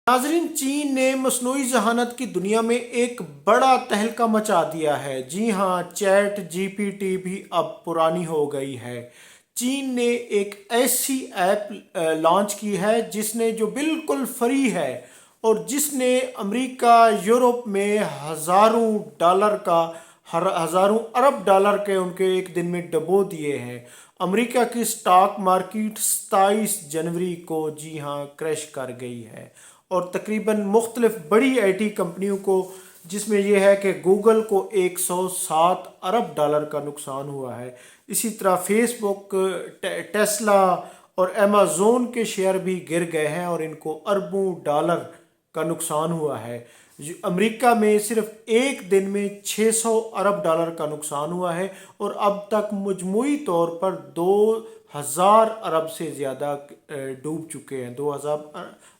नाजरीन, चीन ने मसनूई जहानत की दुनिया में एक बड़ा तहलका मचा दिया है। जी हाँ, चैट जीपीटी भी अब पुरानी हो गई है। चीन ने एक ऐसी ऐप लॉन्च की है जिसने जो बिल्कुल फ्री है और जिसने अमेरिका यूरोप में हज़ारों अरब डॉलर के उनके एक दिन में डबो दिए हैं। अमेरिका की स्टॉक मार्केट 27 जनवरी को जी हाँ क्रैश कर गई है और तकरीबन मुख्तलिफ बड़ी आईटी कंपनियों को, जिसमें यह है कि गूगल को 107 अरब डॉलर का नुकसान हुआ है। इसी तरह फेसबुक, टेस्ला और अमेज़ोन के शेयर भी गिर गए हैं और इनको अरबों डॉलर का नुकसान हुआ है। अमेरिका में सिर्फ एक दिन में 600 अरब डॉलर का नुकसान हुआ है और अब तक मजमूई तौर पर 2000 अरब से ज़्यादा डूब चुके हैं, 2000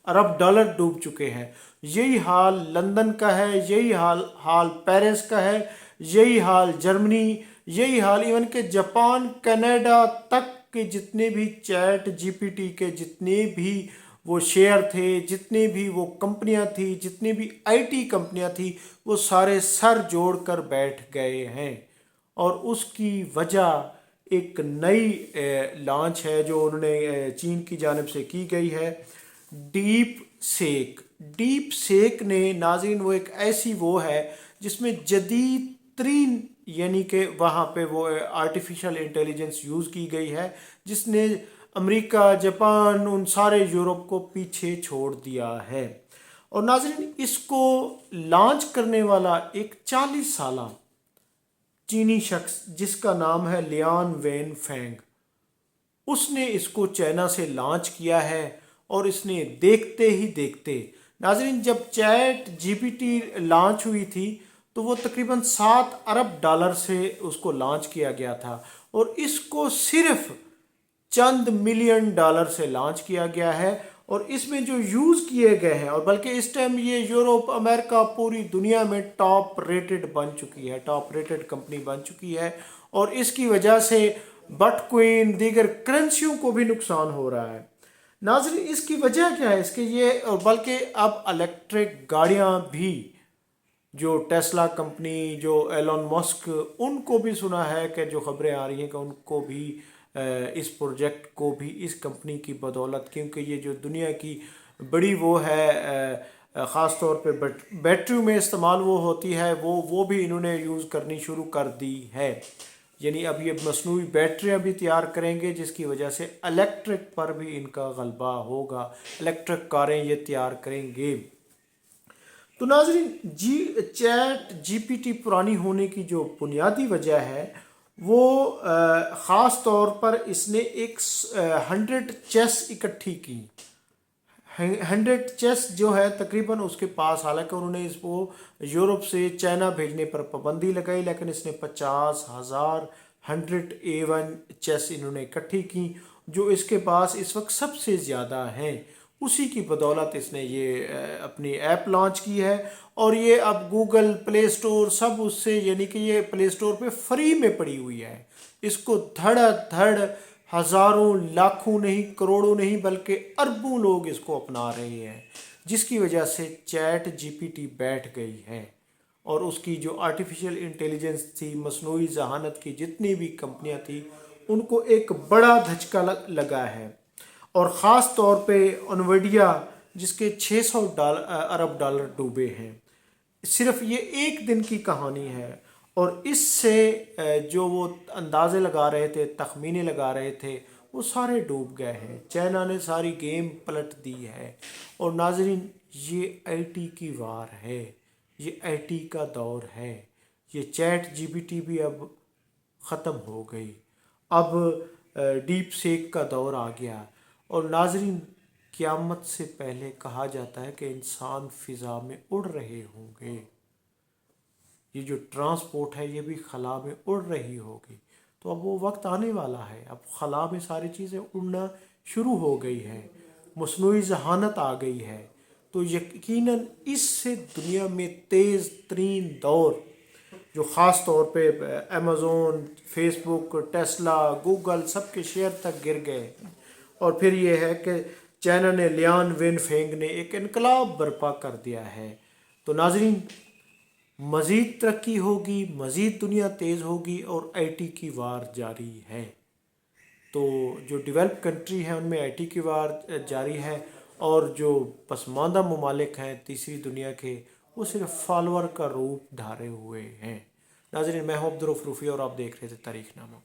अरब डॉलर डूब चुके हैं। यही हाल लंदन का है, यही हाल पेरिस का है, यही हाल जर्मनी, यही हाल इवन के जापान, कनाडा तक के जितने भी चैट जीपीटी के जितने भी वो शेयर थे, जितनी भी वो कंपनियां थी, जितनी भी आईटी कंपनियां थी, वो सारे सर जोड़ कर बैठ गए हैं। और उसकी वजह एक नई लॉन्च है जो उन्होंने चीन की जानिब से की गई है, डीप सेक ने नाज़रीन वो एक ऐसी वो है जिसमें जदीद तरीन यानी कि वहाँ पे वो आर्टिफिशियल इंटेलिजेंस यूज़ की गई है, जिसने अमेरिका, जापान, उन सारे यूरोप को पीछे छोड़ दिया है। और नाज़रीन, इसको लॉन्च करने वाला एक 40 साला चीनी शख्स जिसका नाम है लियान वेन फेंग, उसने इसको चाइना से लॉन्च किया है। और इसने देखते ही देखते नाज़रीन, जब चैट जीपीटी लॉन्च हुई थी तो वो तकरीबन 7 अरब डॉलर से उसको लॉन्च किया गया था और इसको सिर्फ चंद मिलियन डॉलर से लॉन्च किया गया है। और इसमें जो यूज़ किए गए हैं, और बल्कि इस टाइम ये यूरोप, अमेरिका, पूरी दुनिया में टॉप रेटेड बन चुकी है, टॉप रेटेड कंपनी बन चुकी है। और इसकी वजह से बिटकॉइन, दीगर करेंसियों को भी नुकसान हो रहा है। नाज़रीन, इसकी वजह क्या है? इसके ये, और बल्कि अब इलेक्ट्रिक गाड़ियाँ भी, जो टेस्ला कंपनी, जो एलन मस्क, उनको भी सुना है कि जो खबरें आ रही हैं कि उनको भी इस प्रोजेक्ट को भी इस कंपनी की बदौलत, क्योंकि ये जो दुनिया की बड़ी वो है, ख़ास तौर पे बैटरी में इस्तेमाल वो होती है, वो भी इन्होंने यूज़ करनी शुरू कर दी है। यानी अब ये मसनूई बैटरियाँ भी तैयार करेंगे जिसकी वजह से इलेक्ट्रिक पर भी इनका गलबा होगा, इलेक्ट्रिक कारें ये तैयार करेंगे। तो नाज़रीन, चैट जीपीटी पुरानी होने की जो बुनियादी वजह है वो ख़ास तौर पर इसने एक 100 चेस इकट्ठी की। 100 चेस जो है तकरीबन उसके पास, हालांकि उन्होंने इसको यूरोप से चाइना भेजने पर पाबंदी लगाई, लेकिन इसने 50,000 100A1 चेस इन्होंने इकट्ठी की, जो इसके पास इस वक्त सबसे ज़्यादा हैं। उसी की बदौलत इसने ये अपनी ऐप लॉन्च की है और ये अब गूगल, प्ले स्टोर, सब उससे, यानी कि ये प्ले स्टोर पे फ्री में पड़ी हुई है। इसको धड़ हज़ारों, लाखों नहीं, करोड़ों नहीं, बल्कि अरबों लोग इसको अपना रहे हैं, जिसकी वजह से चैट जीपीटी बैठ गई है। और उसकी जो आर्टिफिशियल इंटेलिजेंस थी, मसनूई जहानत की जितनी भी कंपनियां थी, उनको एक बड़ा धचका लगा है। और ख़ास तौर पे एनवीडिया, जिसके 600 अरब डॉलर डूबे हैं। सिर्फ ये एक दिन की कहानी है और इससे जो वो अंदाज़े लगा रहे थे, तखमीने लगा रहे थे, वो सारे डूब गए हैं। चाइना ने सारी गेम पलट दी है। और नाज़रीन, ये आईटी की वार है, ये आईटी का दौर है। ये चैट जीपीटी भी अब ख़त्म हो गई, अब डीप सेक का दौर आ गया। और नाज़रीन, क़यामत से पहले कहा जाता है कि इंसान फ़िज़ा में उड़ रहे होंगे, ये जो ट्रांसपोर्ट है ये भी खला में उड़ रही होगी। तो अब वो वक्त आने वाला है, अब खला में सारी चीज़ें उड़ना शुरू हो गई हैं, मसनूई जहानत आ गई है। तो यकीनन इससे दुनिया में तेज़ तरीन दौर, जो ख़ास तौर पे अमेज़ोन, फेसबुक, टेस्ला, गूगल, सब के शेयर तक गिर गए। और फिर ये है कि चाइना ने लियान वेनफेंग ने एक इनकलाब बर्पा कर दिया है। तो नाजरीन, मज़ीद तरक्की होगी, मज़ीद दुनिया तेज़ होगी और आईटी की वार जारी है। तो जो डेवलप कंट्री हैं उनमें आईटी की वार जारी है, और जो पसमानदा ममालिक हैं तीसरी दुनिया के, वो सिर्फ फॉलोअर का रूप धारे हुए हैं। नाज़रीन, मैं हूं अब्दुल रऊफ़ रूफ़ी और आप देख रहे थे तारीख़ नामा।